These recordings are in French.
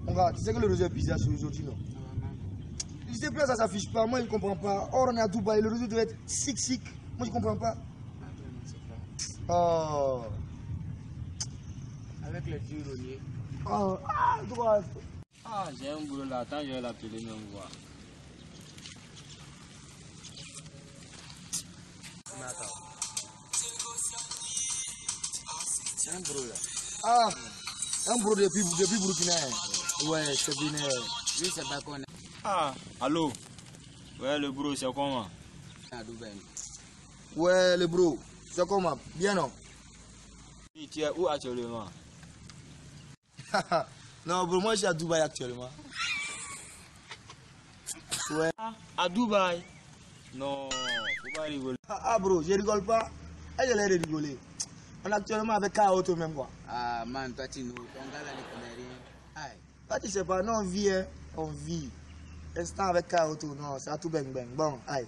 Mon gars, tu sais que le réseau est bizarre sur aujourd'hui, non? Je sais plus, ça s'affiche pas. Moi, je ne comprends pas. Or, on est à Dubaï, le réseau doit être sick. Moi, je ne comprends pas. Oh. Avec les yeux reliés. Oh. Ah, droit. Ah, j'ai un boulot là. Attends, je vais l'appeler même voir. Mais attends. C'est un boulot là. Ah, un boulot depuis Burkina. Ouais, c'est bien. Oui, c'est pas qu'on est. Ah, allô? Ouais, le boulot, c'est comment? À Dubaï. Ouais, le bro, c'est comment? Bien, non? Oui, tu es où actuellement? Non, bro, moi, je suis à Dubaï actuellement. Ouais. Ah, à Dubaï? Non, faut pas rigoler. Ah, bro, je rigole pas. Ah, j'ai l'air de rigoler. On est actuellement avec K-Auto même, quoi. Ah, man, toi, tu nous. Ton gars là, il connaît rien. Aïe. Toi, tu sais pas, non, on vit, hein. On vit. Instant avec K-Auto, non, c'est à tout bang bang. Bon, aïe.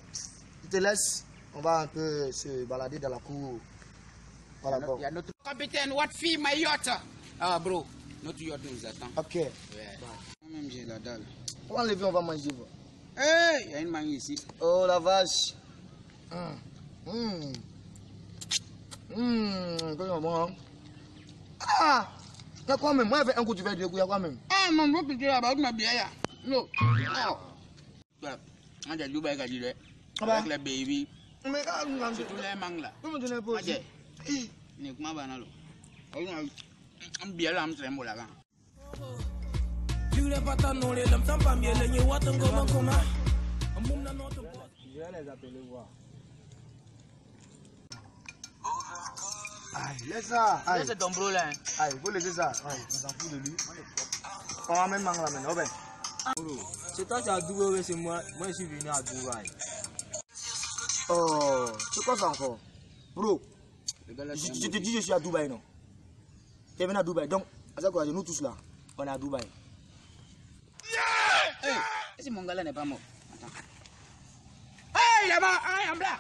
Je te laisse. On va un peu se balader dans la cour. Voilà, bon. Il y a notre capitaine, what fee my yacht? Ah, bro, notre yacht nous attend. Ok. Ouais. Moi-même, j'ai la dalle. On va enlever, on va manger. Hey, il y a une mangue ici. Oh, la vache. Bon. Ah! Il y a quoi même? Moi, avec un coup, tu fais deux coups, il y a quoi même? Ah, mon beau petit là-bas, ma bière. Non. Voilà. On a Dubaï qui a dit là. Avec les baby. Mais C'est tous les mangues là. comment tu n'es pas aussi? Ne comment va là? On bière là, on se remet là. Je vais les appeler voir. Aïe, laisse ça. Aïe, C'est ton bro là. aïe, faut laisser ça. Aïe, on s'en fout de lui. On va même manger là maintenant. Ben. C'est toi qui as Dubaï, c'est moi. Moi, je suis venu à Dubaï. Oh, c'est quoi ça encore? Bro, je te dis, je suis à Dubaï, non? Tu es venu à Dubaï. Donc, à ça quoi, nous tous là, on est à Dubaï. Hey, est-ce que mon gars là n'est pas mort? Attends. Hey, là-bas, I'm black.